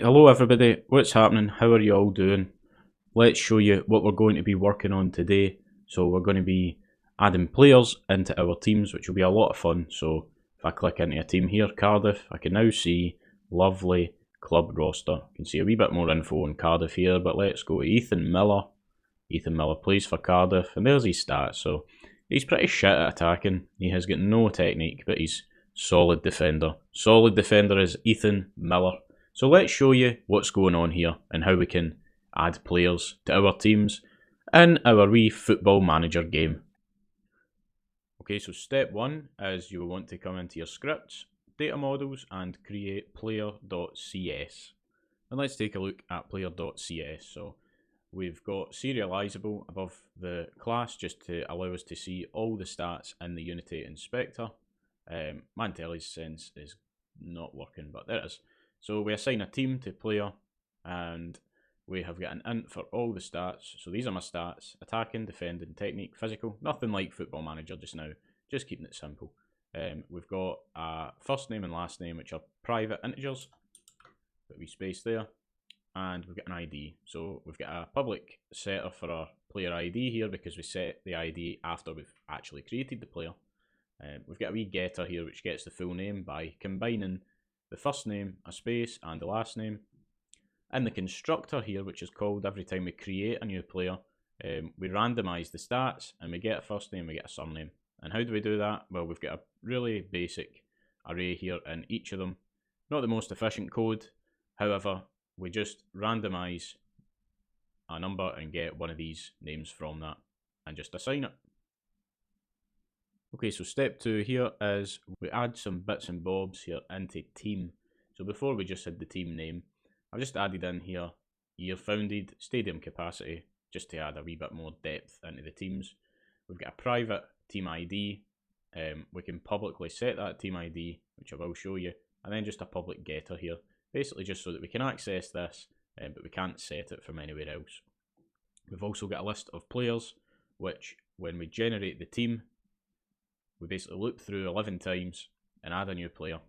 Hello everybody, what's happening? How are you all doing? Let's show you what we're going to be working on today. So we're going to be adding players into our teams, which will be a lot of fun. So if I click into a team here, Cardiff, I can now see lovely club roster. You can see a wee bit more info on Cardiff here, but let's go to Ethan Miller. Ethan Miller plays for Cardiff, and there's his stats. So he's pretty shit at attacking. He has got no technique, but he's solid defender. Solid defender is Ethan Miller. So let's show you what's going on here and how we can add players to our teams in our wee football manager game. Okay, so step one is you will want to come into your scripts, data models, and create player.cs. And let's take a look at player.cs. So we've got serializable above the class just to allow us to see all the stats in the Unity inspector. My IntelliSense is not working, but there it is. So we assign a team to player, and we have got an int for all the stats. So these are my stats: attacking, defending, technique, physical. Nothing like Football Manager just now, just keeping it simple. We've got a first name and last name, which are private integers. Put a wee space there. And we've got an ID. So we've got a public setter for our player ID here because we set the ID after we've actually created the player. We've got a wee getter here which gets the full name by combining the first name, a space, and the last name. And the constructor here, which is called every time we create a new player, we randomise the stats and we get a first name, we get a surname. And how do we do that? Well, we've got a really basic array here in each of them. Not the most efficient code, however, we just randomise a number and get one of these names from that and just assign it. Okay, so step two here is we add some bits and bobs here into team. So before we just had the team name, I've just added in here year founded, stadium capacity, just to add a wee bit more depth into the teams. We've got a private team ID. We can publicly set that team ID, which I will show you, and then just a public getter here, basically just so that we can access this, but we can't set it from anywhere else. We've also got a list of players, which when we generate the team, we basically loop through 11 times and add a new player.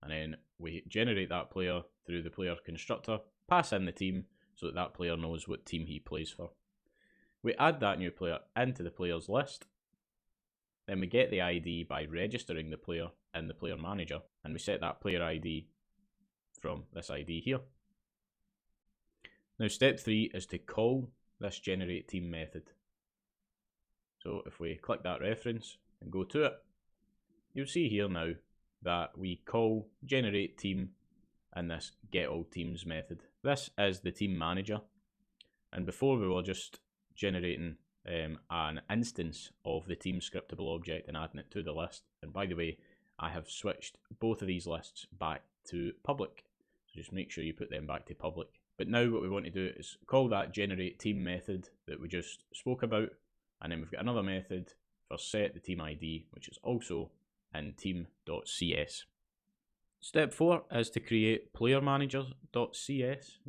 And then we generate that player through the player constructor, pass in the team so that that player knows what team he plays for. We add that new player into the players list. Then we get the ID by registering the player in the player manager. And we set that player ID from this ID here. Now step 3 is to call this generate team method. So if we click that reference and go to it, you'll see here now that we call generate team in this get all teams method. This is the team manager, and before we were just generating an instance of the team scriptable object and adding it to the list. And by the way, I have switched both of these lists back to public, so just make sure you put them back to public. But now what we want to do is call that generate team method that we just spoke about, and then we've got another method for set the team ID, which is also in team.cs. Step 4 is to create playermanager.cs.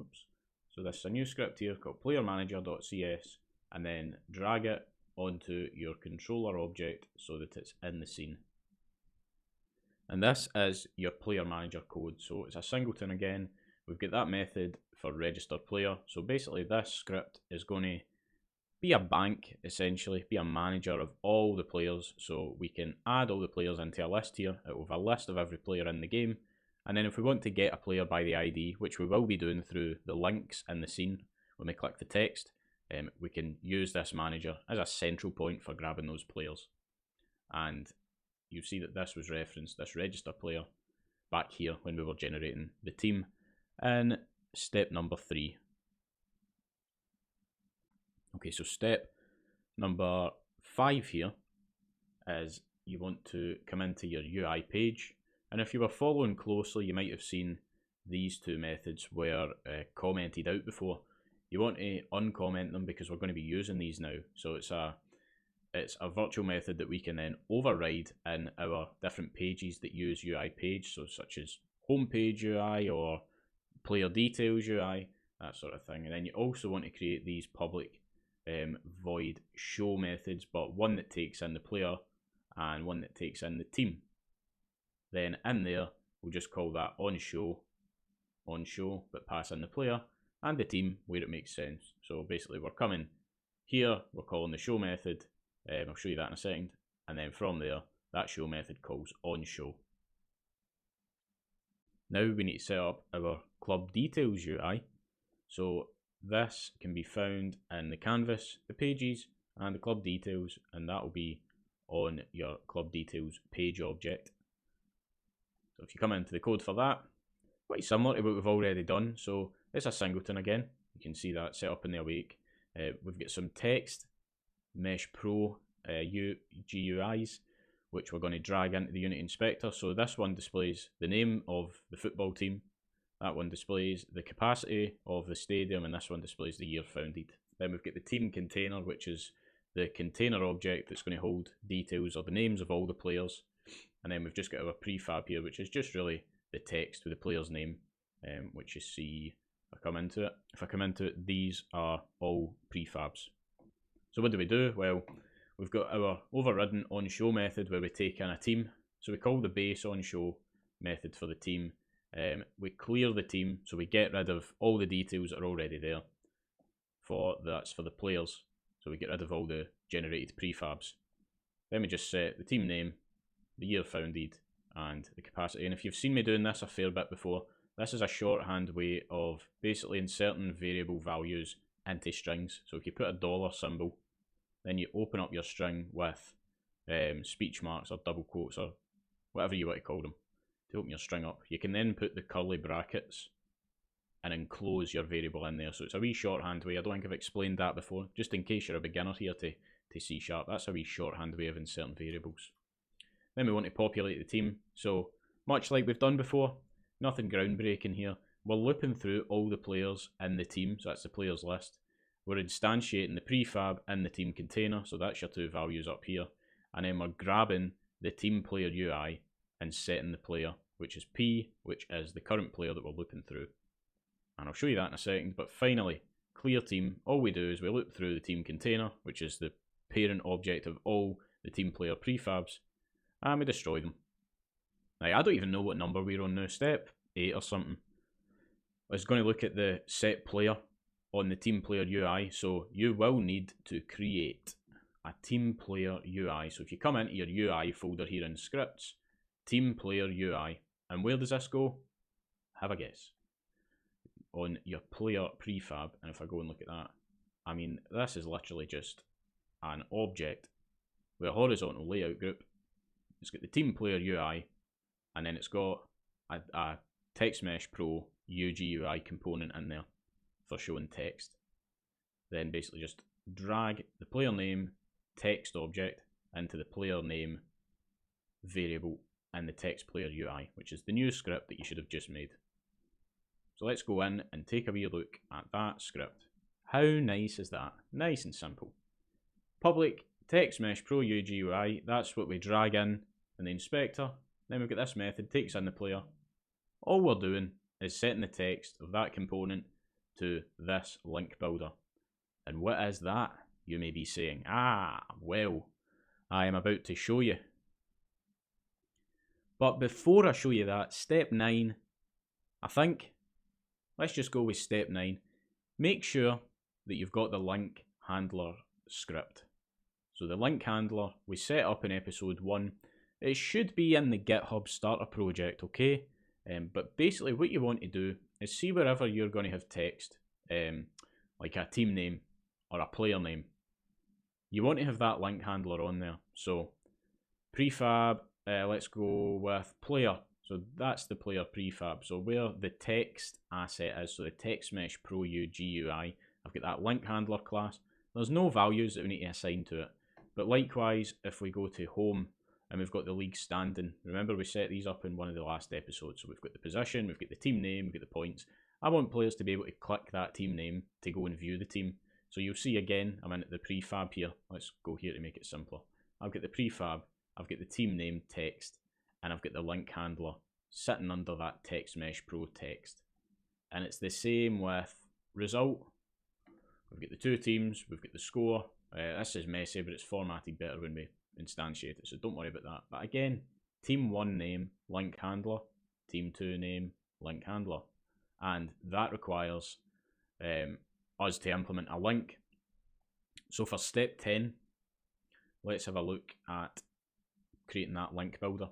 So this is a new script here called playermanager.cs, and then drag it onto your controller object so that it's in the scene. And this is your player manager code. So it's a singleton again. We've got that method for register player. So basically this script is going to be a bank, essentially, be a manager of all the players. So we can add all the players into a list here. It will have a list of every player in the game. And then if we want to get a player by the ID, which we will be doing through the links in the scene when we click the text, we can use this manager as a central point for grabbing those players. And you see that this was referenced, this register player, back here when we were generating the team in step number 3. Okay, so step number 5 here is you want to come into your UI page, and if you were following closely, you might have seen these two methods were commented out before. You want to uncomment them because we're going to be using these now. So it's a virtual method that we can then override in our different pages that use UI page, so such as homepage UI or player details UI, that sort of thing. And then you also want to create these public void show methods, but one that takes in the player and one that takes in the team. Then in there, we'll just call that on show, on show, but pass in the player and the team where it makes sense. So basically we're coming here, we're calling the show method, I'll show you that in a second, and then from there, that show method calls on show. Now we need to set up our club details UI. So this can be found in the canvas, the pages, and the club details, and that will be on your club details page object. So if you come into the code for that, quite similar to what we've already done. So it's a singleton again. You can see that set up in the awake. We've got some text, Mesh Pro GUIs, which we're going to drag into the unit inspector. So this one displays the name of the football team, that one displays the capacity of the stadium, and this one displays the year founded. Then we've got the team container, which is the container object that's going to hold details or the names of all the players. And then we've just got our prefab here, which is just really the text with the player's name, which you see if I come into it. If I come into it, these are all prefabs. So what do? Well, we've got our overridden onShow method where we take in a team. So we call the base onShow method for the team. We clear the team, so we get rid of all the details that are already there. That's for the players. So we get rid of all the generated prefabs. Then we just set the team name, the year founded, and the capacity. And if you've seen me doing this a fair bit before, this is a shorthand way of basically inserting variable values into strings. So if you put a dollar symbol, then you open up your string with speech marks or double quotes or whatever you want to call them to open your string up. You can then put the curly brackets and enclose your variable in there. So it's a wee shorthand way. I don't think I've explained that before, just in case you're a beginner here to C#. That's a wee shorthand way of inserting variables. Then we want to populate the team. So much like we've done before, nothing groundbreaking here. We're looping through all the players in the team, so that's the players list. We're instantiating the prefab in the team container, so that's your two values up here. And then we're grabbing the team player UI and setting the player, which is P, which is the current player that we're looping through. And I'll show you that in a second, but finally, clear team. All we do is we loop through the team container, which is the parent object of all the team player prefabs, and we destroy them. Now, I don't even know what number we're on now, step 8 or something. I was going to look at the set player on the team player UI, so you will need to create a team player UI. So if you come into your UI folder here in scripts, team player UI, and where does this go? Have a guess. On your player prefab, and if I go and look at that, I mean, this is literally just an object with a horizontal layout group. It's got the team player UI, and then it's got a Text Mesh Pro UGUI component in there for showing text. Then basically just drag the player name text object into the player name variable in the text player UI, which is the new script that you should have just made. So let's go in and take a wee look at that script. How nice is that? Nice and simple. Public Text Mesh Pro UGUI, that's what we drag in the inspector. Then we've got this method, takes in the player. All we're doing is setting the text of that component to this link builder. And what is that? You may be saying, well, I am about to show you. But before I show you that, step 9, I think, let's just go with step 9. Make sure that you've got the link handler script. So the link handler we set up in episode 1, it should be in the GitHub starter project, okay? But basically what you want to do is see wherever you're going to have text, like a team name or a player name. You want to have that link handler on there. So prefab, let's go with player. So that's the player prefab. So where the text asset is, so the Text Mesh Pro GUI, I've got that link handler class. There's no values that we need to assign to it. But likewise, if we go to home and we've got the league standing, remember we set these up in one of the last episodes. So we've got the position, we've got the team name, we've got the points. I want players to be able to click that team name to go and view the team. So you'll see again, I'm in the prefab here. Let's go here to make it simpler. I've got the prefab, I've got the team name text, and I've got the link handler sitting under that Text Mesh Pro text. And it's the same with result. We've got the two teams, we've got the score. This is messy, but it's formatted better when we instantiate it, so don't worry about that. But again, team 1 name, link handler, team 2 name, link handler. and that requires us to implement a link. So for step 10, let's have a look at creating that link builder.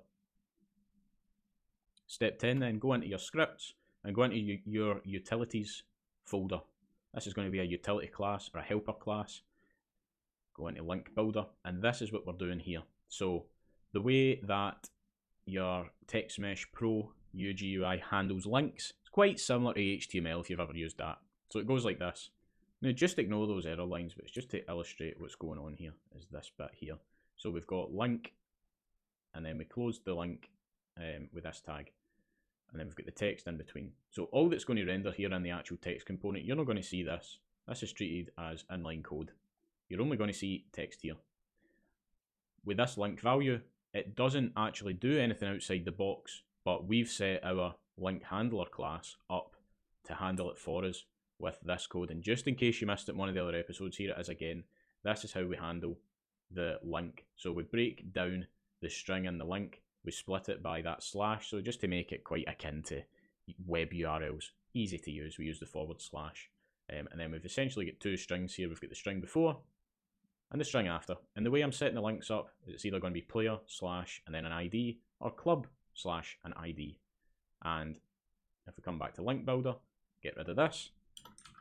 Step 10 then, go into your scripts and go into your utilities folder. This is going to be a utility class or a helper class. Go into link builder, and this is what we're doing here. So the way that your TextMesh Pro UGUI handles links, it's quite similar to HTML if you've ever used that. So it goes like this. Now just ignore those error lines, but it's just to illustrate what's going on here, is this bit here. So we've got link, and then we closed the link with this tag, and then we've got the text in between. So all that's going to render here in the actual text component, you're not going to see this. This is treated as inline code. You're only going to see text here. With this link value, it doesn't actually do anything outside the box, but we've set our link handler class up to handle it for us with this code. And just in case you missed it in one of the other episodes, here it is again. This is how we handle the link. So we break down the string in the link, we split it by that slash, so just to make it quite akin to web URLs, easy to use, we use the forward slash. And then we've essentially got two strings here. We've got the string before and the string after. And the way I'm setting the links up is it's either going to be player slash and then an ID, or club slash an ID. And if we come back to link builder, get rid of this,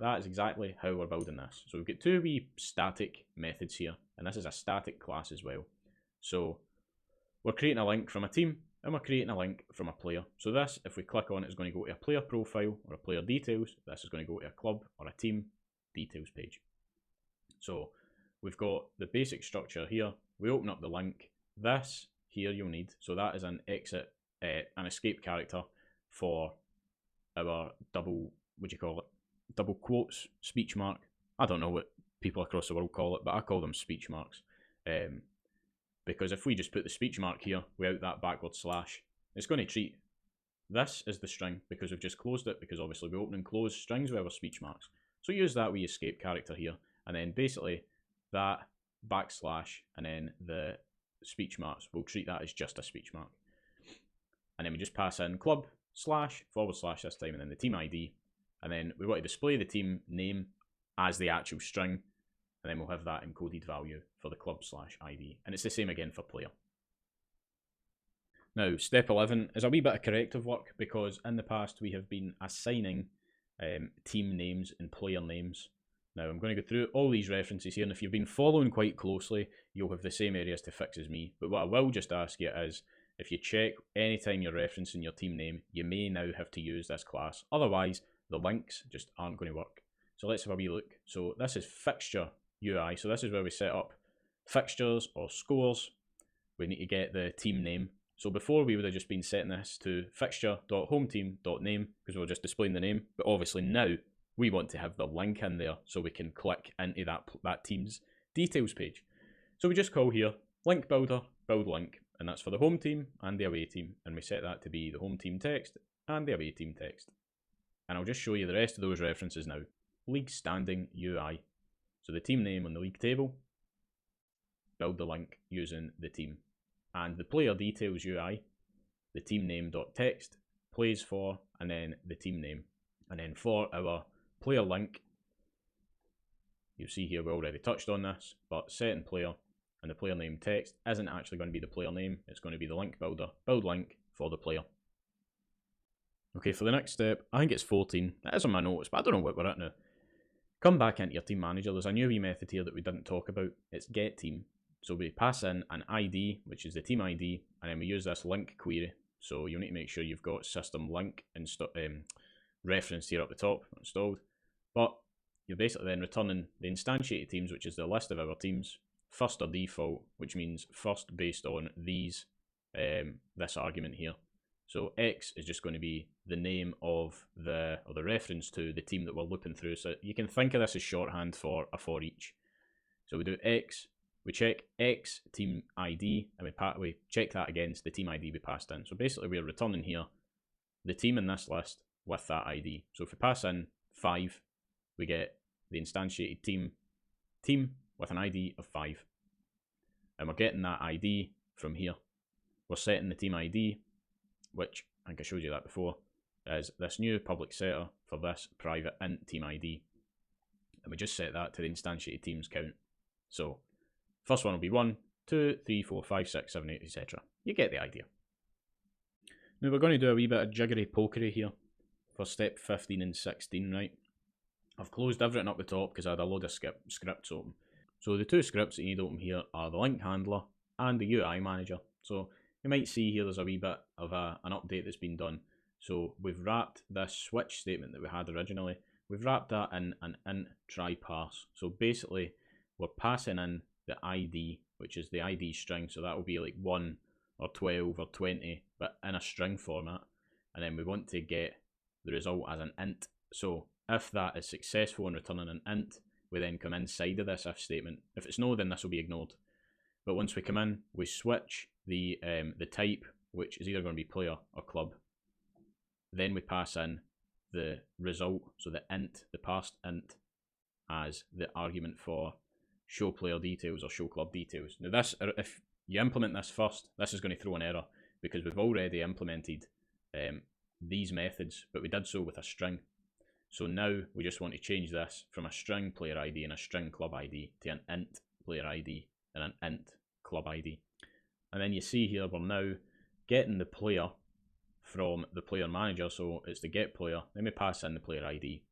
that is exactly how we're building this. So we've got two wee static methods here, and this is a static class as well. So we're creating a link from a team, and we're creating a link from a player. So this, if we click on it, is going to go to a player profile or a player details. This is going to go to a club or a team details page. So we've got the basic structure here. We open up the link. This here you'll need. So that is an exit, an escape character for our double, what do you call it? Double quotes, speech mark. I don't know what people across the world call it, but I call them speech marks. Because if we just put the speech mark here without that backward slash, it's going to treat this as the string because we've just closed it, because obviously we open and close strings with our speech marks. So use that wee escape character here, and then basically that backslash and then the speech marks, we'll treat that as just a speech mark. And then we just pass in club slash forward slash this time, and then the team ID, and then we want to display the team name as the actual string, and then we'll have that encoded value for the club slash ID. And it's the same again for player. Now, step 11 is a wee bit of corrective work, because in the past we have been assigning team names and player names. Now, I'm going to go through all these references here, and if you've been following quite closely, you'll have the same areas to fix as me. But what I will just ask you is, if you check anytime you're referencing your team name, you may now have to use this class. Otherwise, the links just aren't going to work. So let's have a wee look. So this is fixture UI. So this is where we set up fixtures or scores. We need to get the team name. So before we would have just been setting this to fixture.hometeam.name because we were just displaying the name. But obviously now we want to have the link in there so we can click into that team's details page. So we just call here link builder, build link, and that's for the home team and the away team. And we set that to be the home team text and the away team text. And I'll just show you the rest of those references now. League standing UI. So the team name on the league table, build the link using the team. And the player details UI, the team name.text, plays for, and then the team name. And then for our player link, you'll see here we already touched on this, but setting player and the player name text isn't actually going to be the player name, it's going to be the link builder, build link for the player. Okay, for the next step, I think it's 14. It is on my notes, but I don't know what we're at now. Come back into your team manager. There's a new wee method here that we didn't talk about. It's get team. So we pass in an ID, which is the team ID, and then we use this link query. So you'll need to make sure you've got system link referenced here up the top, installed. But you're basically then returning the instantiated teams, which is the list of our teams, first or default, which means first based on these, this argument here. So X is just going to be the name of the reference to the team that we're looping through. So you can think of this as shorthand for a for each. So we do X, we check X team ID, and we check that against the team ID we passed in. So basically we're returning here the team in this list with that ID. So if we pass in 5, we get the instantiated team with an ID of 5. And we're getting that ID from here. We're setting the team ID, which I think I showed you that before, is this new public setter for this private int team ID. And we just set that to the instantiated teams count. So first one will be 1, 2, 3, 4, 5, 6, 7, 8, etc. You get the idea. Now we're going to do a wee bit of jiggery pokery here for step 15 and 16, right? I've closed everything up the top because I had a load of scripts open. So the two scripts that you need open here are the link handler and the UI manager. So you might see here there's a wee bit of an update that's been done. So we've wrapped this switch statement that we had originally, we've wrapped that in an int try parse. So basically we're passing in the ID, which is the ID string, so that will be like 1 or 12 or 20, but in a string format. And then we want to get the result as an int. So if that is successful in returning an int, we then come inside of this if statement. If it's no, then this will be ignored. But once we come in, we switch the type, which is either going to be player or club. Then we pass in the result, so the int, the parsed int, as the argument for show player details or show club details. Now this, if you implement this first, this is going to throw an error because we've already implemented these methods, but we did so with a string. So now we just want to change this from a string player ID and a string club ID to an int player ID and an int club ID. And then you see here we're now getting the player from the player manager, so it's the get player, then we pass in the player ID.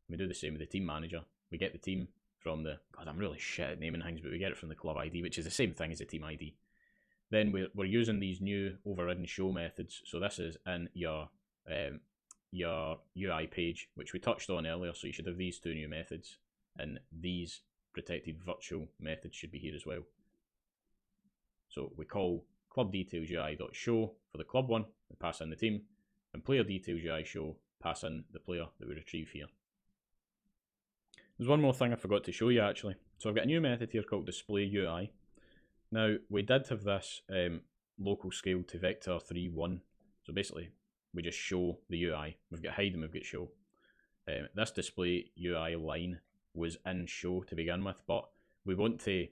We do the same with the team manager. We get the team from the, God, I'm really shit at naming things, but we get it from the club ID, which is the same thing as the team ID. Then we're using these new overridden show methods. So this is in your UI page, which we touched on earlier. So you should have these two new methods, and these protected virtual methods should be here as well. So we call club details UI.show for the club one, we pass in the team, and player details UI show, pass in the player that we retrieve here. There's one more thing I forgot to show you actually. So I've got a new method here called display UI. Now we did have this local scale to vector 3.1. So basically we just show the UI. We've got hide and we've got show. This display UI line was in show to begin with, but we want to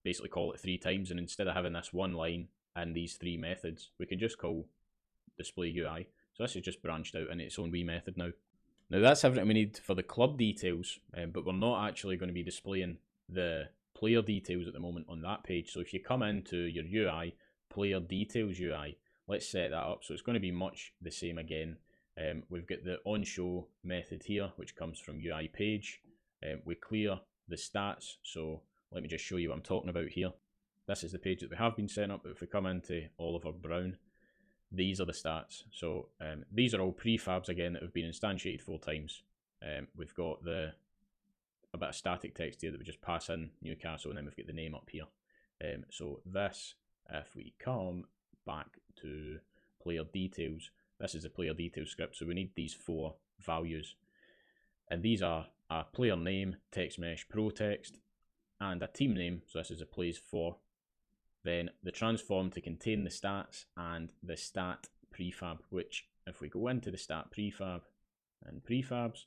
basically call it 3 times, and instead of having this one line and these 3 methods, we could just call display UI. So this is just branched out in its own wee method now. Now that's everything we need for the club details, but we're not actually going to be displaying the player details at the moment on that page. So if you come into your UI, player details UI, let's set that up. So it's going to be much the same again. We've got the onShow method here, which comes from UI page. We clear the stats. So let me just show you what I'm talking about here. This is the page that we have been setting up, but if we come into Oliver Brown, these are the stats. So these are all prefabs again that have been instantiated 4 times. We've got a bit of static text here that we just pass in Newcastle, and then we've got the name up here. So this, if we come back to player details, this is a player details script. So we need these 4 values, and these are a player name, text mesh pro text, and a team name. So this is a plays for. Then the transform to contain the stats and the stat prefab, which if we go into the stat prefab and prefabs,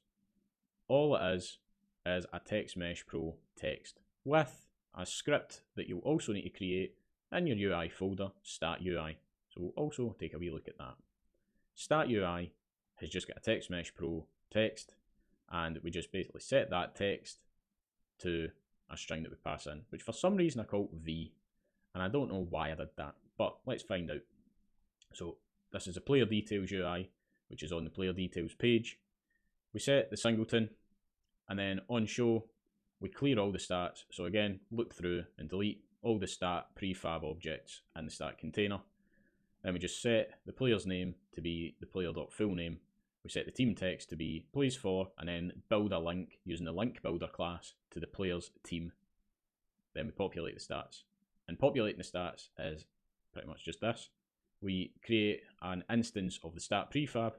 all it is a text mesh pro text with a script that you'll also need to create in your UI folder, stat UI. So we'll also take a wee look at that. Stat UI has just got a text mesh pro text, and we just basically set that text to a string that we pass in, which for some reason I call v. And I don't know why I did that, but let's find out. So this is a player details UI, which is on the player details page. We set the singleton, and then on show, we clear all the stats. So again, look through and delete all the stat prefab objects and the stat container. Then we just set the player's name to be the player.fullname. We set the team text to be plays for, and then build a link using the link builder class to the player's team. Then we populate the stats. And populating the stats is pretty much just this. We create an instance of the stat prefab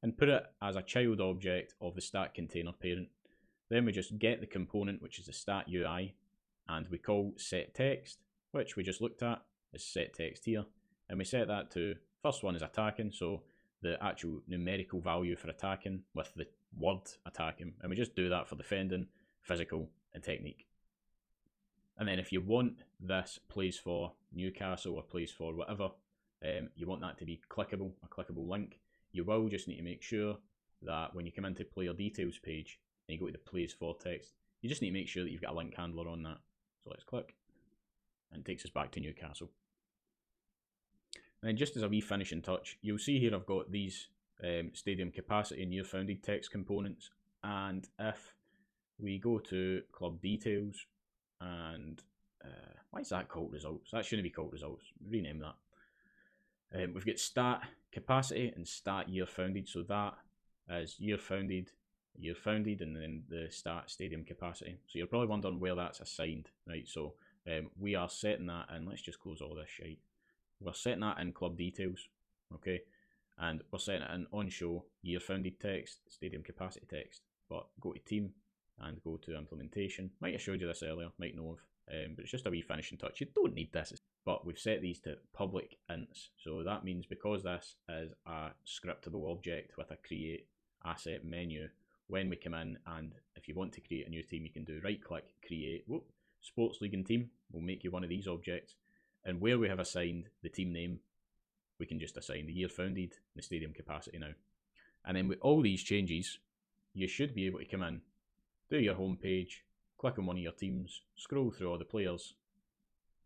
and put it as a child object of the stat container parent. Then we just get the component, which is the stat UI, and we call set text, which we just looked at as set text here. And we set that to, first one is attacking, so the actual numerical value for attacking with the word attacking. And we just do that for defending, physical, and technique. And then if you want this plays for Newcastle or plays for whatever, you want that to be clickable, a clickable link, you will just need to make sure that when you come into player details page and you go to the plays for text, you just need to make sure that you've got a link handler on that. So let's click, and it takes us back to Newcastle. And then just as a wee finishing touch, you'll see here I've got these stadium capacity and year founded text components, and if we go to club details and why is that called results? That shouldn't be called results. Rename that. We've got stat capacity and stat year founded. So that is year founded, and then the stat stadium capacity. So you're probably wondering where that's assigned, right? So we are setting that, and let's just close all this shite. We're setting that in club details, okay? And we're setting it in on show year founded text, stadium capacity text. But go to team and go to implementation. Might have showed you this earlier, might know of. But it's just a wee finishing touch. You don't need this. But we've set these to public ints. So that means because this is a scriptable object with a create asset menu, when we come in and if you want to create a new team, you can do right click, create, sports league and team. We'll make you one of these objects. And where we have assigned the team name, we can just assign the year founded, the stadium capacity now. And then with all these changes, you should be able to come in, do your home page, click on one of your teams, scroll through all the players,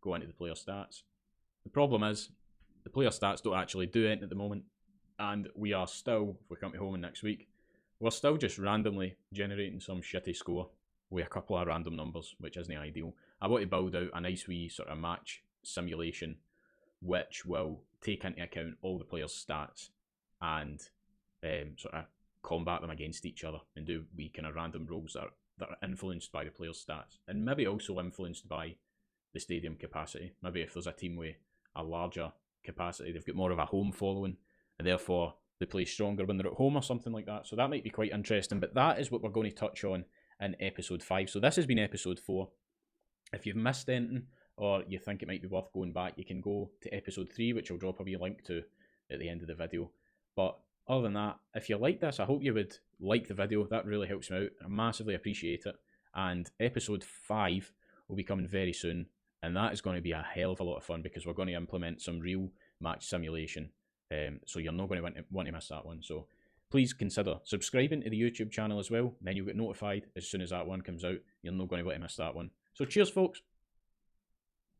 go into the player stats. The problem is, the player stats don't actually do anything at the moment, and we are still, if we come to home next week, we're still just randomly generating some shitty score with a couple of random numbers, which isn't ideal. I want to build out a nice wee sort of match simulation which will take into account all the players' stats and sort of combat them against each other and do wee kind of random rolls that are influenced by the players' stats and maybe also influenced by the stadium capacity. Maybe if there's a team with a larger capacity, they've got more of a home following and therefore they play stronger when they're at home or something like that. So that might be quite interesting, but that is what we're going to touch on in episode 5. So this has been episode 4. If you've missed anything or you think it might be worth going back, you can go to episode 3, which I'll drop a wee link to at the end of the video. But other than that, if you like this, I hope you would like the video. That really helps me out. I massively appreciate it. And episode 5 will be coming very soon. And that is going to be a hell of a lot of fun because we're going to implement some real match simulation. So you're not going to want to miss that one. So please consider subscribing to the YouTube channel as well. Then you'll get notified as soon as that one comes out. You're not going to want to miss that one. So cheers, folks.